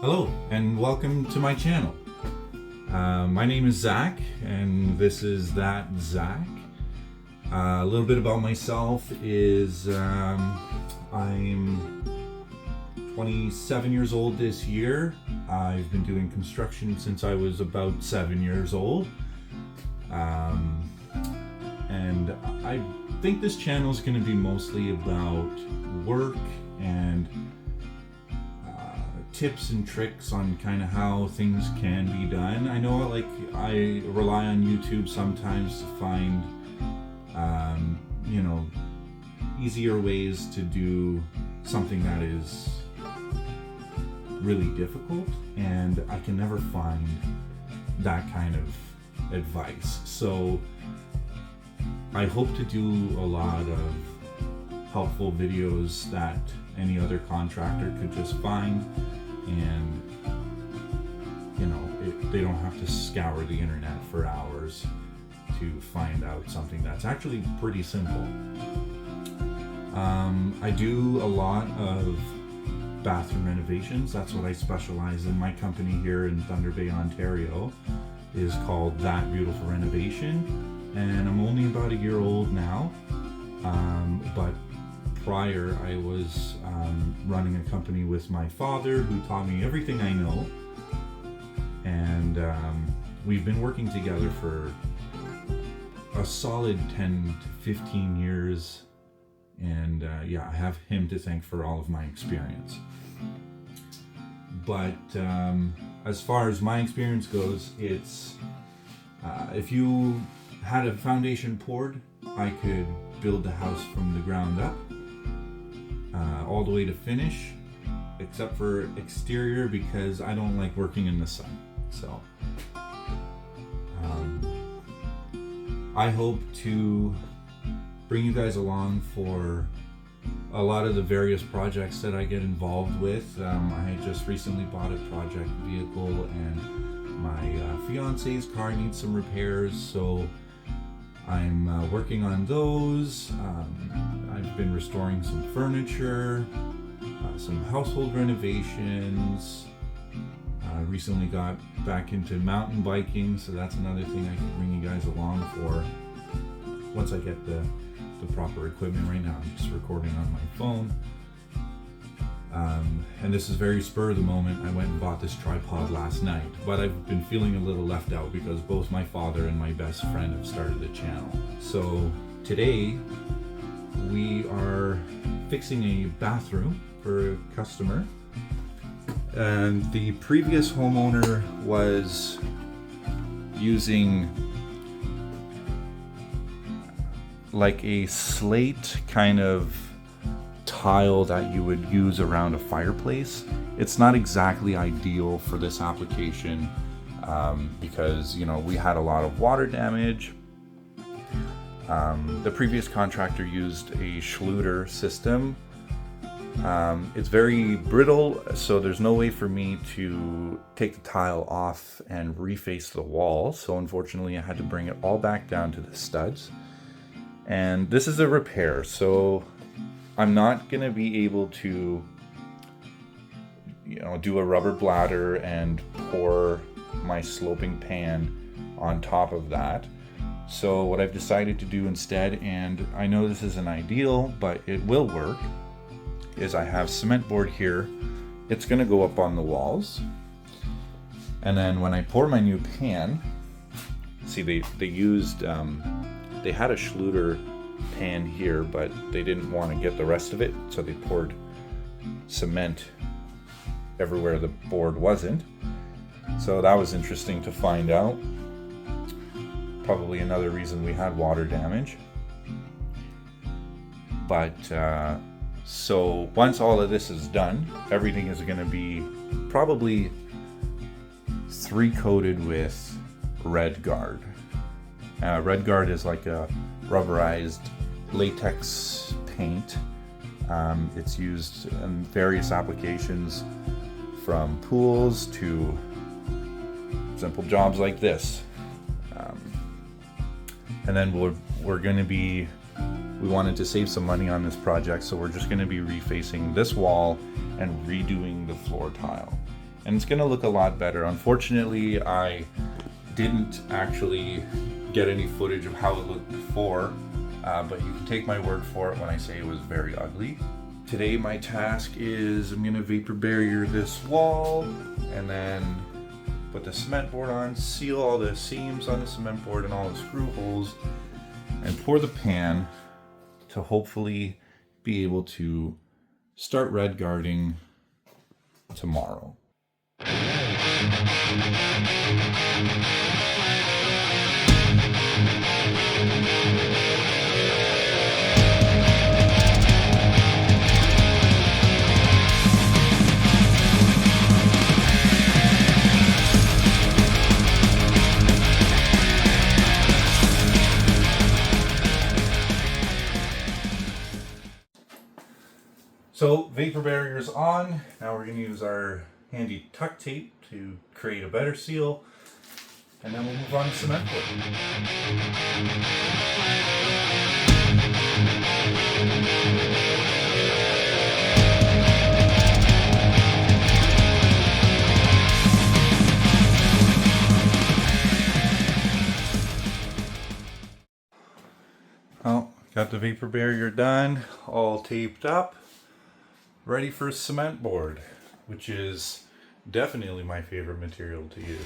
Hello and welcome to my channel. My name is Zach and this is That Zach. A little bit about myself is I'm 27 years old this year. I've been doing construction since I was about 7 years old. And I think this channel is going to be mostly about work and tips and tricks on kind of how things can be done. I know I rely on YouTube sometimes to find easier ways to do something that is really difficult, and I can never find that kind of advice. So I hope to do a lot of helpful videos that any other contractor could just find, and they don't have to scour the internet for hours to find out something that's actually pretty simple. I do a lot of bathroom renovations. That's what I specialize in. My company here in Thunder Bay, Ontario is called That Beautiful Renovation, and I'm only about a year old now, but prior I was running a company with my father, who taught me everything I know, and we've been working together for a solid 10 to 15 years, and I have him to thank for all of my experience. But as far as my experience goes, it's if you had a foundation poured, I could build the house from the ground up, all the way to finish, except for exterior, because I don't like working in the sun. So I hope to bring you guys along for a lot of the various projects that I get involved with. I just recently bought a project vehicle, and my fiance's car needs some repairs, so I'm working on those. I've been restoring some furniture, some household renovations. I recently got back into mountain biking, so that's another thing I can bring you guys along for once I get the proper equipment. Right now I'm just recording on my phone. And this is very spur of the moment. I went and bought this tripod last night, but I've been feeling a little left out because both my father and my best friend have started the channel. So today we are fixing a bathroom for a customer, and the previous homeowner was using like a slate kind of tile that you would use around a fireplace. It's not exactly ideal for this application because we had a lot of water damage. The previous contractor used a Schluter system. It's very brittle, so there's no way for me to take the tile off and reface the wall. So unfortunately I had to bring it all back down to the studs. And this is a repair, so I'm not going to be able to do a rubber bladder and pour my sloping pan on top of that. So what I've decided to do instead, and I know this isn't ideal, but it will work, is I have cement board here. It's going to go up on the walls, and then when I pour my new pan, see they used they had a Schluter pan here, but they didn't want to get the rest of it, so they poured cement everywhere the board wasn't. So that was interesting to find out. Probably another reason we had water damage. But so once all of this is done, everything is going to be probably 3-coated with RedGard. RedGard is like a rubberized latex paint. It's used in various applications, from pools to simple jobs like this. And then we're going to be, we wanted to save some money on this project, so we're just going to be refacing this wall and redoing the floor tile. and it's gonna look a lot better. Unfortunately, I didn't actually get any footage of how it looked before, but you can take my word for it when I say it was very ugly. Today my task is I'm gonna vapor barrier this wall and then put the cement board on, seal all the seams on the cement board and all the screw holes, and pour the pan to hopefully be able to start red guarding tomorrow. So vapor barrier's on. Now we're going to use our handy tuck tape to create a better seal, and then we'll move on to cement board. Well, got the vapor barrier done, all taped up, ready for cement board, which is definitely my favorite material to use.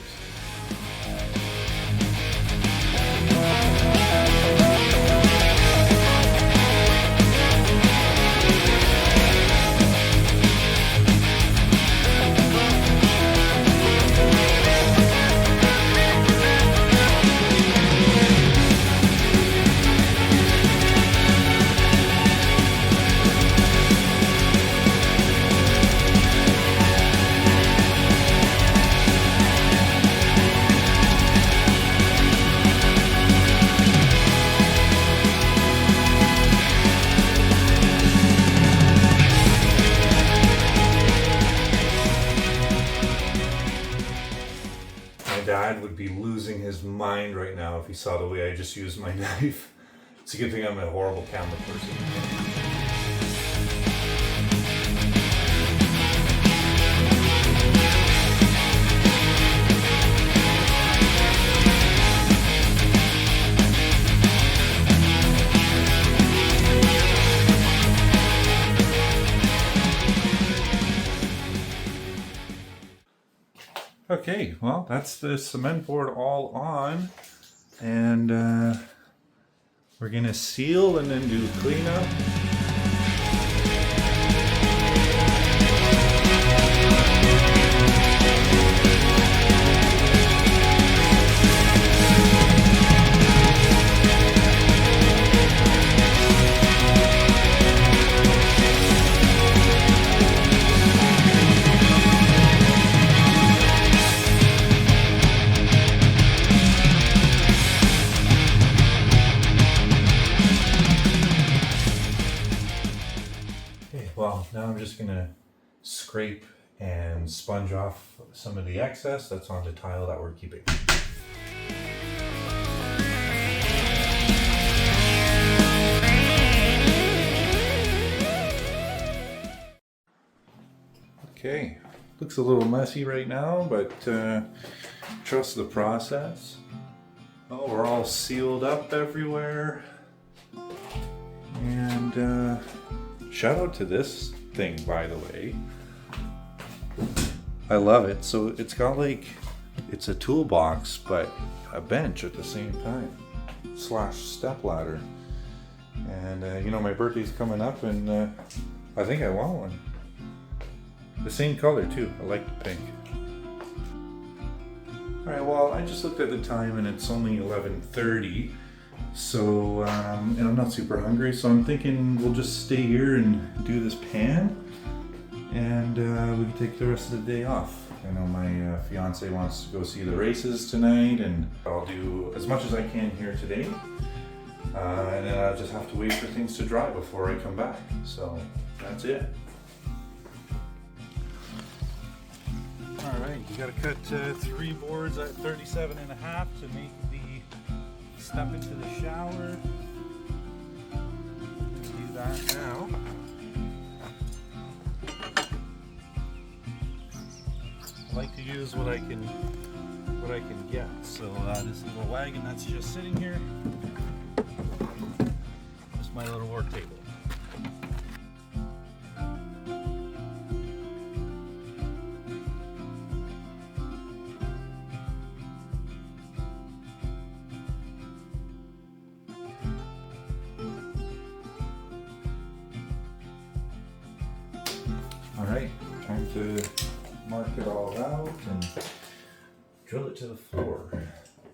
Dad would be losing his mind right now if he saw the way I just used my knife. It's a good thing I'm a horrible camera person. Okay, well, that's the cement board all on, and we're gonna seal and then do cleanup. Well, now I'm just gonna scrape and sponge off some of the excess that's on the tile that we're keeping. Okay, looks a little messy right now, but trust the process. Oh, we're all sealed up everywhere. And shout out to this thing, by the way. I love it. So it's got like, it's a toolbox, but a bench at the same time, / step ladder. And you know, my birthday's coming up, and I think I want one. The same color too. I like the pink. All right, well, I just looked at the time and it's only 11:30. So, and I'm not super hungry, so I'm thinking we'll just stay here and do this pan, and we can take the rest of the day off. I know my fiance wants to go see the races tonight, and I'll do as much as I can here today, and then I'll just have to wait for things to dry before I come back. So that's it. All right, you gotta cut 3 boards at 37.5 to make the step into the shower. Do that now. like to use what I can get. So this little wagon that's just sitting here is my little work table. All right, time to mark it all out and drill it to the floor.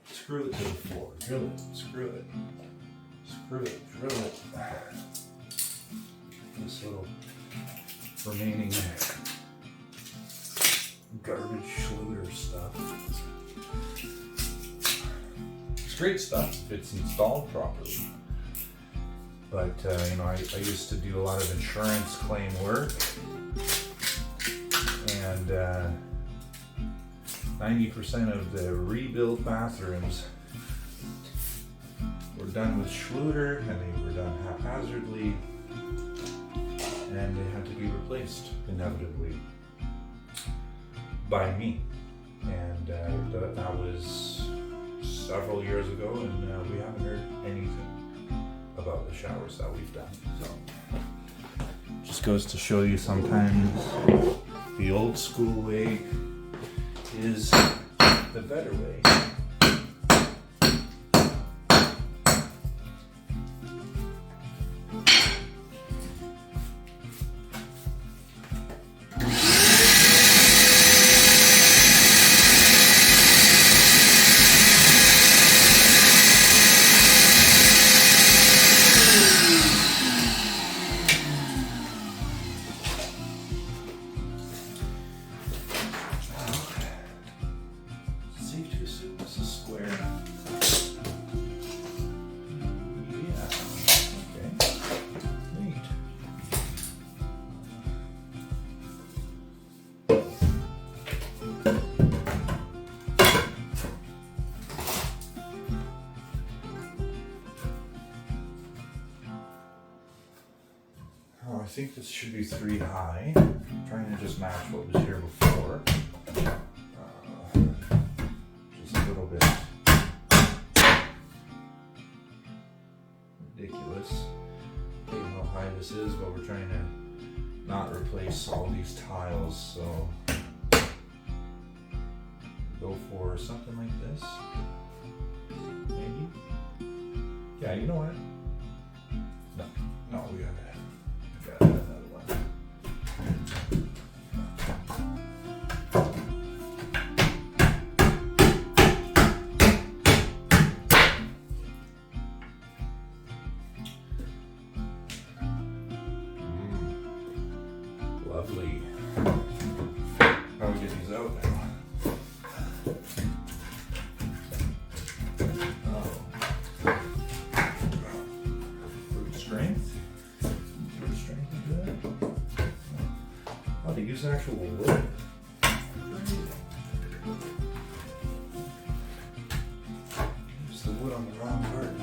Screw it to the floor. Drill it, screw it. Screw it, drill it. This little remaining garbage Schluter stuff. It's great stuff if it's installed properly. But you know, I used to do a lot of insurance claim work, and 90% of the rebuilt bathrooms were done with Schluter, and they were done haphazardly, and they had to be replaced inevitably by me. And that was several years ago, and we haven't heard anything about the showers that we've done. So just goes to show you sometimes the old school way is the better way. I think this should be 3 high. I'm trying to just match what was here before. Just a little bit ridiculous. I don't know how high this is, but we're trying to not replace all these tiles, so go for something like this. Maybe. Yeah, you know what? No, we gotta another one. Lovely. How do we get these out now? They use actual wood. Use the wood on the wrong part.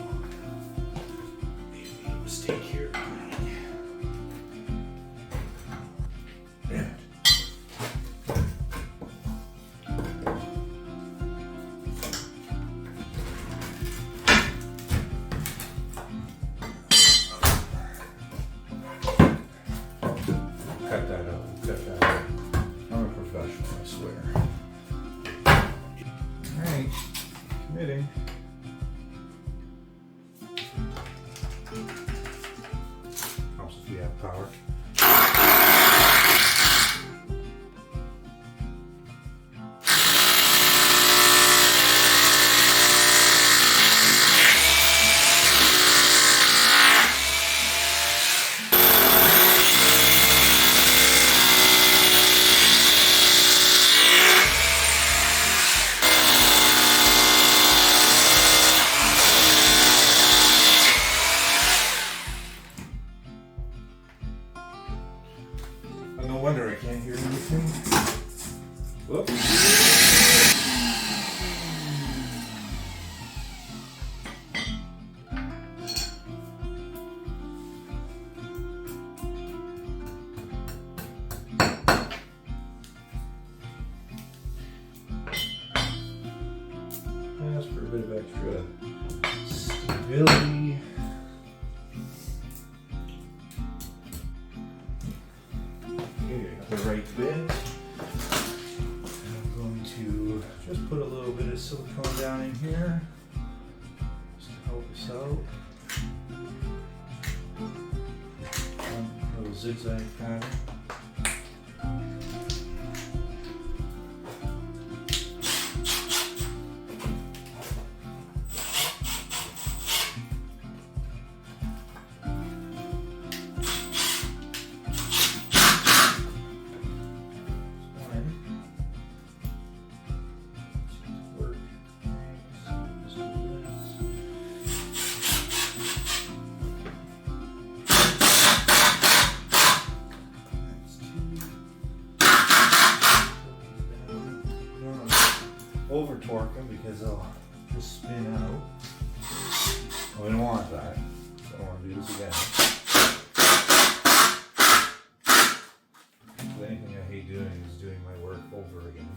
Maybe a mistake here. Damn it. Cut that out. I'm a professional, I swear. Alright, committing. Helps if we have power. extra stability. Okay, I got the right bit. I'm going to just put a little bit of silicone down in here just to help us out. A little zigzag pattern. Over torque them because they'll just spin out. Oh, we don't want that. So I don't want to do this again. The only thing I hate doing is doing my work over again.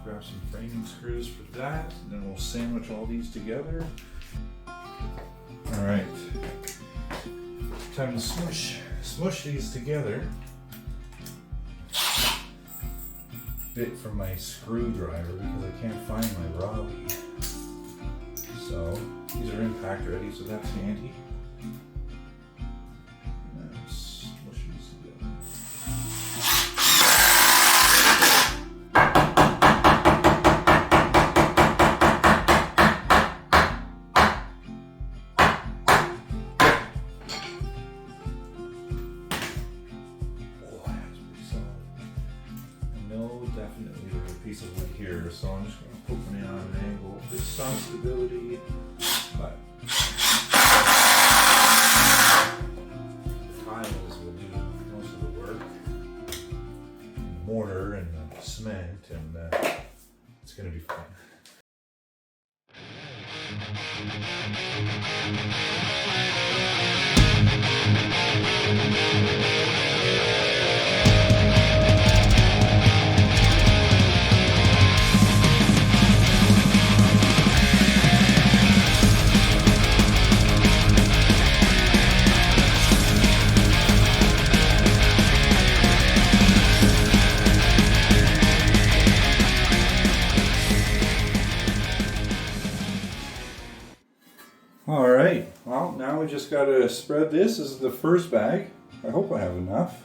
Grab some framing screws for that, and then we'll sandwich all these together. All right, time to smush these together. Bit from my screwdriver because I can't find my Robbie. So these are impact ready, so that's handy. Smush these together. Definitely there's a piece of wood here, so I'm just going to put them in on an angle. There's some stability, but the tiles will do most of the work. The mortar and the cement, and it's going to be fun. All right, well, now we just got to spread this. This is the first bag. I hope I have enough.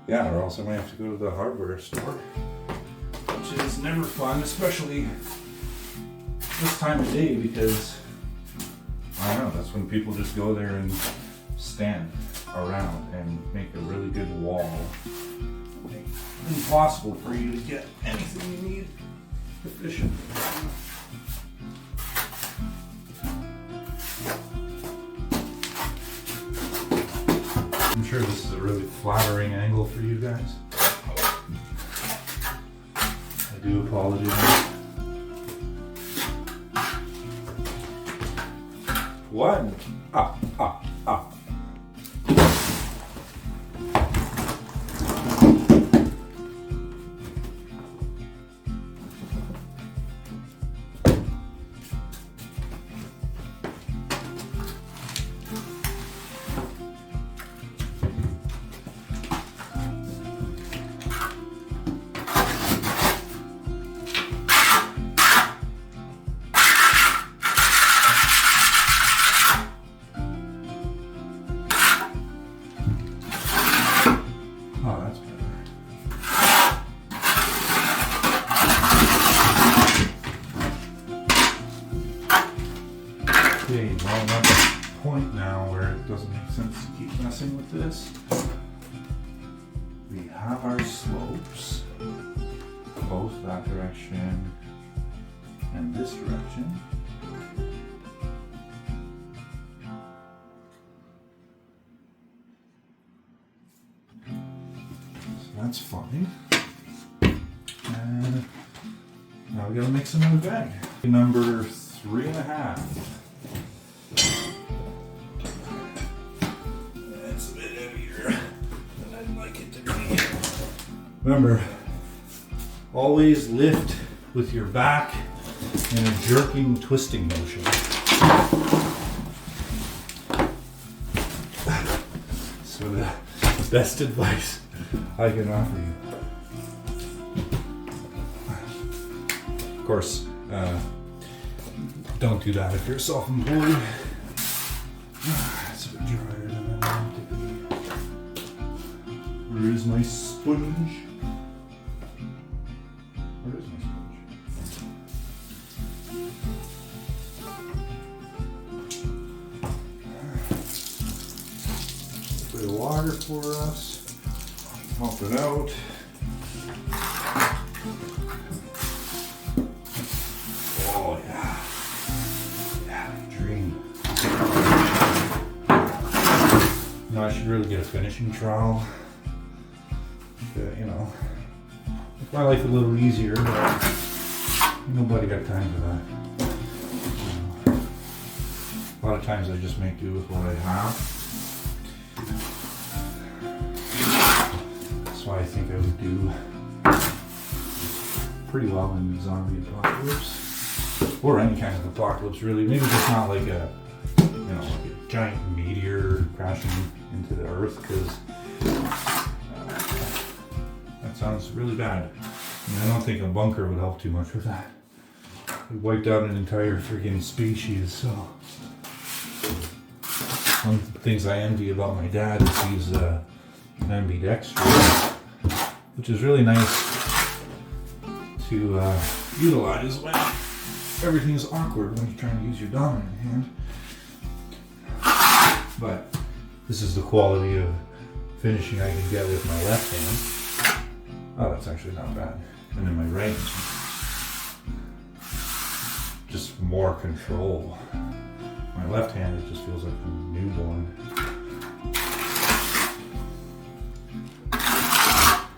Yeah, or else I might have to go to the hardware store, which is never fun, especially this time of day, because I don't know, that's when people just go there and stand around and make a really good wall. It's impossible for you to get anything you need efficient. I'm sure this is a really flattering angle for you guys. I do apologize. One. Up, up, up. Okay, well, I'm at the point now where it doesn't make sense to keep messing with this. We have our slopes, both that direction and this direction. So that's fine. And now we gotta mix another bag. Number 3.5. It's a bit heavier than I'd like it to be. Remember, always lift with your back in a jerking, twisting motion. So the best advice I can offer you. Of course, don't do that if you're self-employed. It's a bit drier than I want it to be. Where is my sponge? Where is my sponge? A bit of water for us. Help it out. Oh yeah. Yeah, dream. You know, I should really get a finishing trowel. You know, make my life a little easier, but nobody got time for that. You know, a lot of times I just make do with what I have. That's why I think I would do pretty well in the zombie apocalypse, or any kind of apocalypse, really. Maybe just not like a, you know, like a giant meteor crashing into the earth, because that sounds really bad. I mean, I don't think a bunker would help too much with that. We wiped out an entire freaking species, so. One of the things I envy about my dad is he's an ambidextrous, which is really nice to utilize when everything's awkward when you're trying to use your dominant hand. But this is the quality of finishing I can get with my left hand. Oh, that's actually not bad. And then my right, just more control. My left hand, it just feels like a newborn.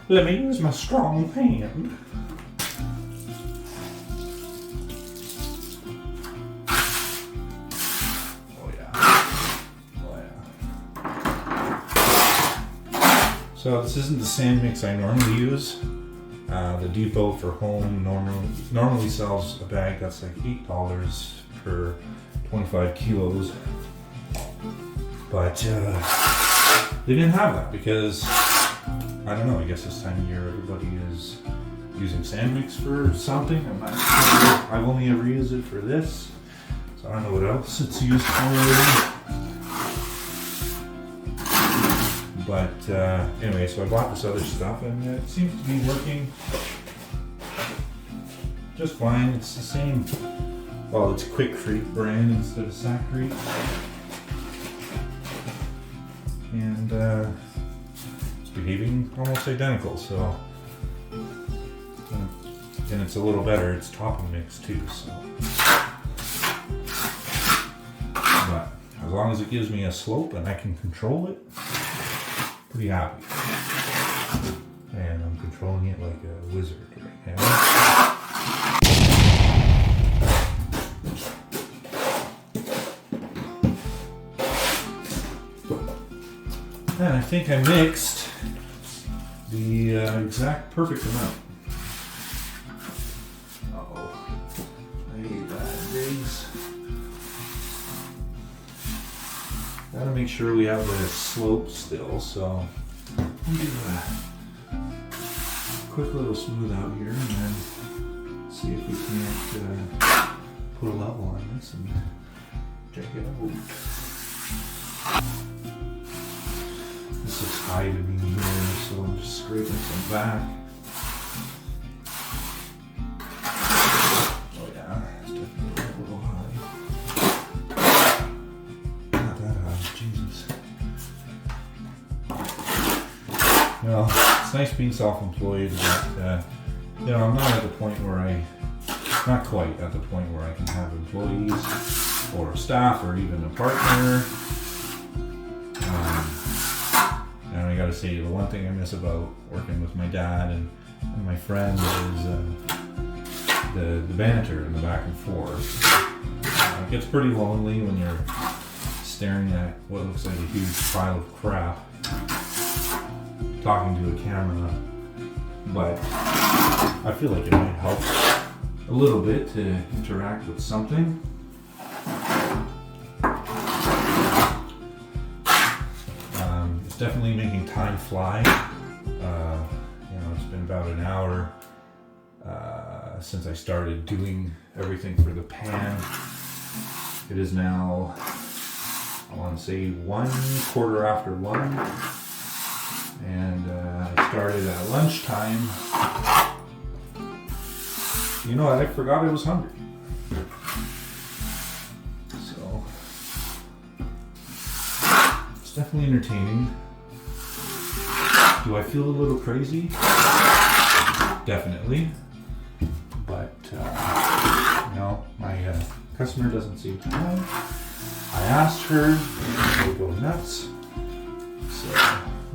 Let me use my strong hand. Oh yeah. Oh yeah. So this isn't the sand mix I normally use. The Depot for Home normally sells a bag that's like $8 per 25 kilos, but they didn't have that because, I don't know, I guess this time of year everybody is using sand mix for something. I'm not sure. I've only ever used it for this, so I don't know what else it's used for. But anyway, so I bought this other stuff and it seems to be working just fine. It's the same. Well, it's Quikrete brand instead of Sakrete. And it's behaving almost identical, so. And it's a little better, it's topping mix too, so. But as long as it gives me a slope and I can control it, pretty happy. And I'm controlling it like a wizard right now. And I think I mixed the exact perfect amount. Uh-oh. I hate that, Diggs. Gotta make sure we have the slope still, so we'll do a quick little smooth out here and then see if we can't put a level on this and check it out. This looks high to me here, so I'm just scraping some back. Oh yeah, it's definitely a little high. Not that high, Jesus. You know, it's nice being self-employed, but you know, I'm not at the point where not quite at the point where I can have employees or staff or even a partner. And I gotta say, the one thing I miss about working with my dad and my friend is the banter and the back and forth. it gets pretty lonely when you're staring at what looks like a huge pile of crap, talking to a camera, but I feel like it might help a little bit to interact with something. It's definitely making time fly. It's been about an hour since I started doing everything for the pan. It is now, I want to say 1:15, and I started at lunchtime. You know what? I forgot I was hungry. So it's definitely entertaining. Do I feel a little crazy? Definitely. But no, my customer doesn't seem to know. I asked her, she'll go nuts. So,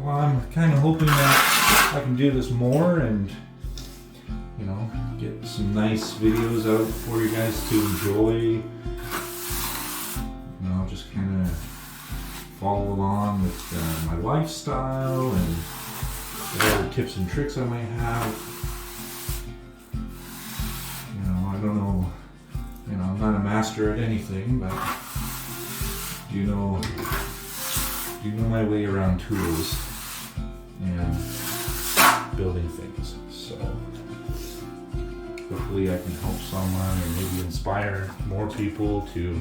well, I'm kind of hoping that I can do this more and, get some nice videos out for you guys to enjoy. Just kind of follow along with my lifestyle and whatever tips and tricks I might have. I don't know, I'm not a master at anything, but do you know my way around tools and building things. So hopefully I can help someone or maybe inspire more people to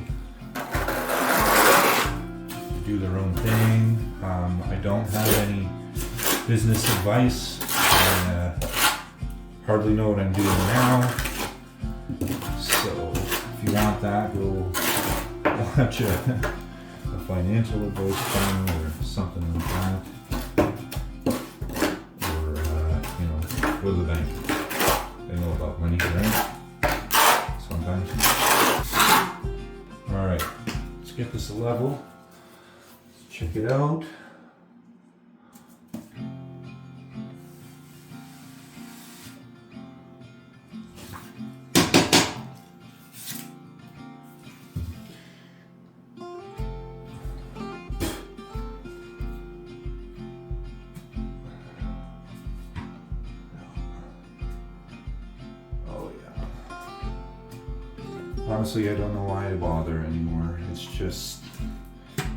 do their own thing. I don't have any business advice. I hardly know what I'm doing now. So if you want that, go watch a financial advice channel or something like that. Or, go to the bank. They know about money, right? Sometimes. Alright, let's get this a level. Check it out. Honestly, I don't know why I bother anymore. It's just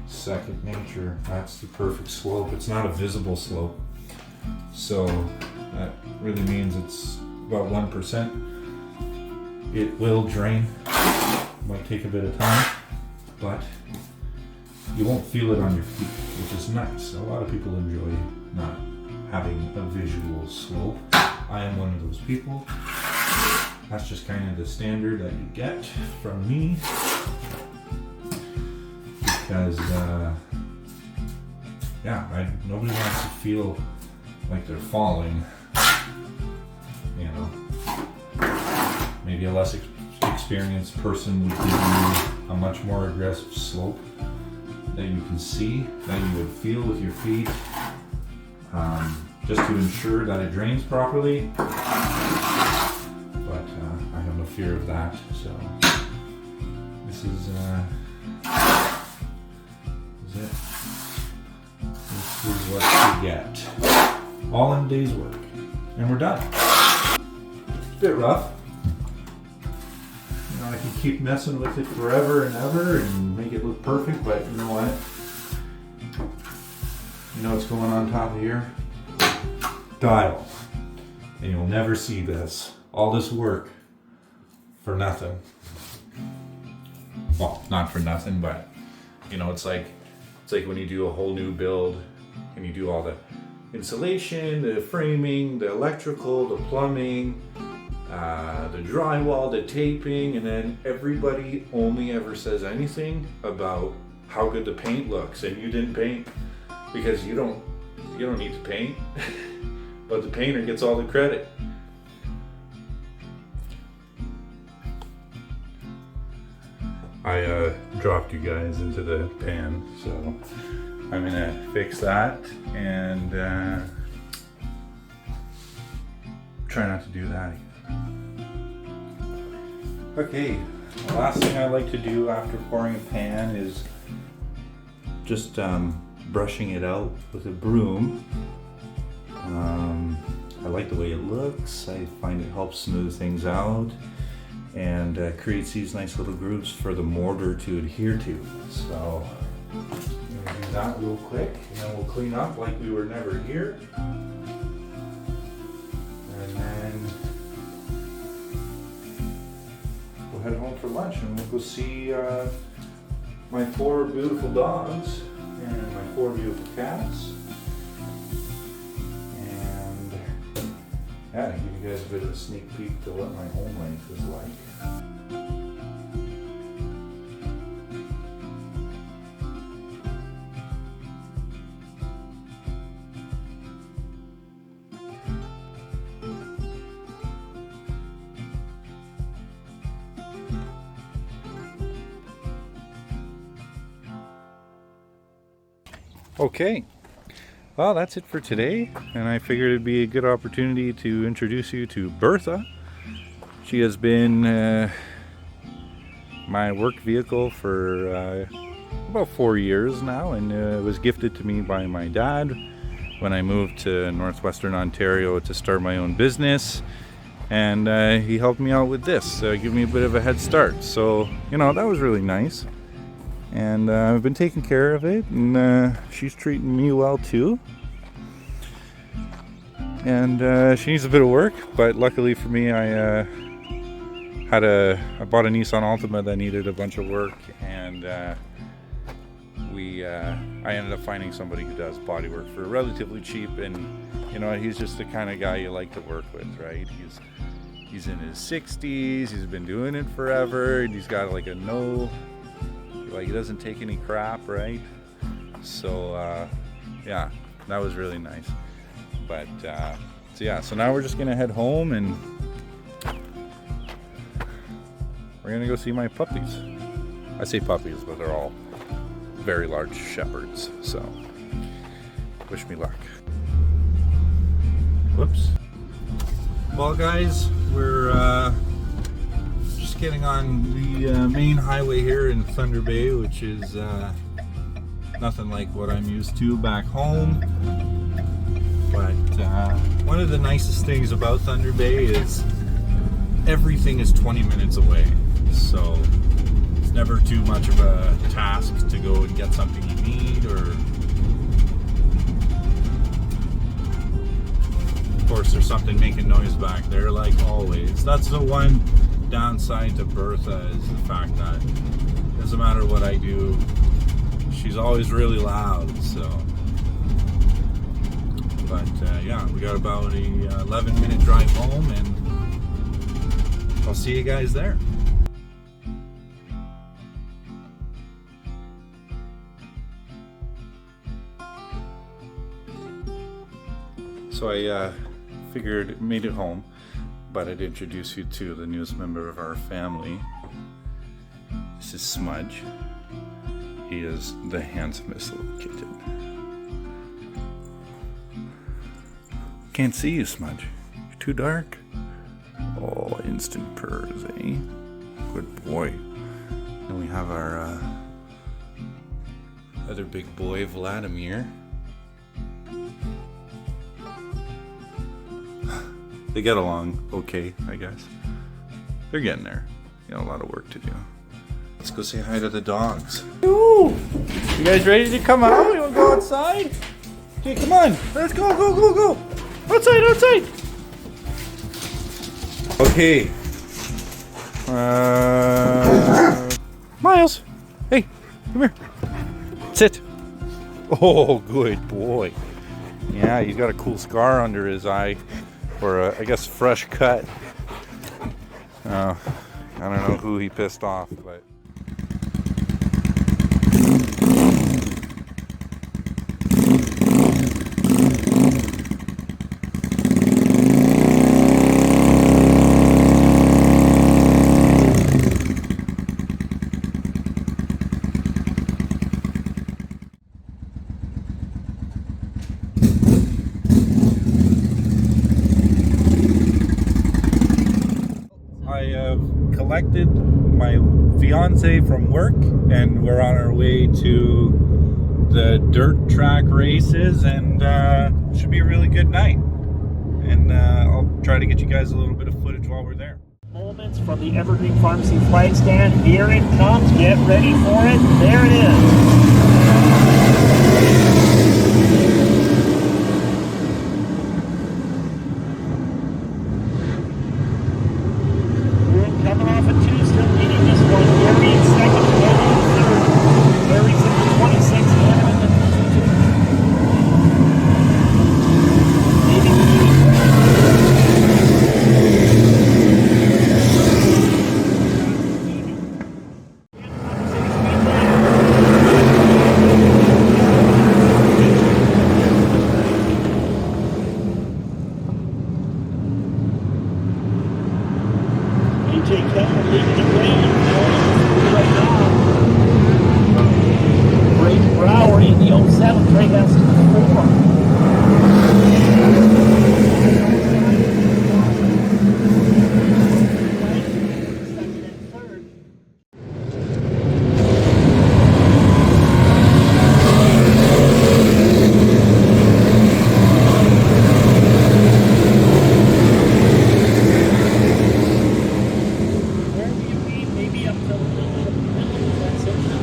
second nature. That's the perfect slope. It's not a visible slope. So that really means it's about 1%. It will drain. Might take a bit of time, but you won't feel it on your feet, which is nice. A lot of people enjoy not having a visual slope. I am one of those people. That's just kind of the standard that you get from me, because nobody wants to feel like they're falling. Maybe a less experienced person would give you a much more aggressive slope that you can see, that you would feel with your feet, just to ensure that it drains properly. I have no fear of that, so this is it. This is what you get. All in a day's work. And we're done. It's a bit rough. I can keep messing with it forever and ever and make it look perfect, but you know what? You know what's going on top of here? Dial. And you'll never see this. All this work for nothing. Well, not for nothing, but it's like when you do a whole new build and you do all the insulation, the framing, the electrical, the plumbing, the drywall, the taping, and then everybody only ever says anything about how good the paint looks, and you didn't paint because you don't need to paint, but the painter gets all the credit. I dropped you guys into the pan, so I'm gonna fix that and try not to do that again. Okay, The last thing I like to do after pouring a pan is just brushing it out with a broom. I like the way it looks. I find it helps smooth things out and creates these nice little grooves for the mortar to adhere to. So I'm gonna do that real quick, and then we'll clean up like we were never here. And then we'll head home for lunch, and we'll go see my 4 beautiful dogs and my 4 beautiful cats. And yeah, give you guys a bit of a sneak peek to what my home life is like. Okay, well, that's it for today, and I figured it'd be a good opportunity to introduce you to Bertha. She has been my work vehicle for about 4 years now, and was gifted to me by my dad when I moved to northwestern Ontario to start my own business, and he helped me out with this, give me a bit of a head start. So, you know, that was really nice. And I've been taking care of it, and she's treating me well too. And she needs a bit of work, but luckily for me, I bought a Nissan Altima that needed a bunch of work, and I ended up finding somebody who does body work for relatively cheap. And you know, he's just the kind of guy you like to work with, right? He's in his 60s. He's been doing it forever, and he's got like he doesn't take any crap, right? So yeah, that was really nice. But so now we're just gonna head home, and we're gonna go see my puppies. I say puppies, but they're all very large shepherds, so wish me luck. Whoops. Well guys, we're just getting on the main highway here in Thunder Bay, which is nothing like what I'm used to back home. But one of the nicest things about Thunder Bay is everything is 20 minutes away. So it's never too much of a task to go and get something you need, or of course there's something making noise back there like always. That's the one downside to Bertha, is the fact that it doesn't matter what I do, she's always really loud. So but yeah, we got about a 11-minute drive home, and I'll see you guys there. So I figured made it home, but I'd introduce you to the newest member of our family. This is Smudge. He is the handsomest little kitten. Can't see you, Smudge. You're too dark. Oh, instant purrs, eh? Good boy. Then we have our other big boy, Vladimir. They get along okay, I guess. They're getting there. Got a lot of work to do. Let's go say hi to the dogs. Ooh! You guys ready to come out? You wanna go outside? Okay, come on. Let's go, go, go, go. Outside, outside. Okay. Miles. Hey, come here. Sit. Oh, good boy. Yeah, he's got a cool scar under his eye. Or I guess fresh cut. I don't know who he pissed off, but collected my fiance from work, and we're on our way to the dirt track races, and should be a really good night. And I'll try to get you guys a little bit of footage while we're there. Moments from the Evergreen Pharmacy flag stand. Here it comes. Get ready for it. There it is. Coming off a 2, still leading this one. Gary in second, Gary in third. Gary's in the 26, Hannah in the 52. Leading the AJ Kennedy leading the way right now. Braden Brower in the 07, Trey Hess in the 4. Second and third. Maybe up to the middle of that section.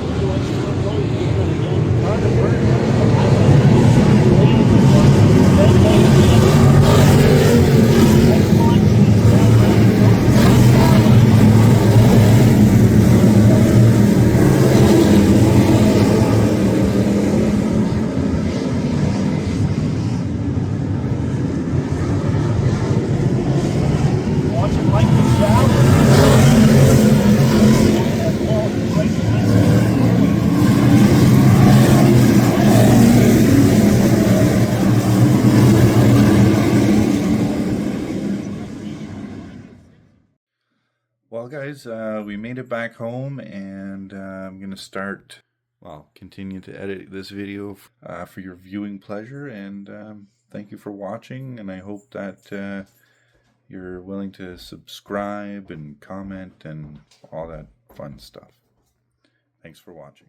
Watching like the shower. Well, guys, we made it back home, and I'm going to continue to edit this video for your viewing pleasure, and thank you for watching, and I hope that you're willing to subscribe and comment and all that fun stuff. Thanks for watching.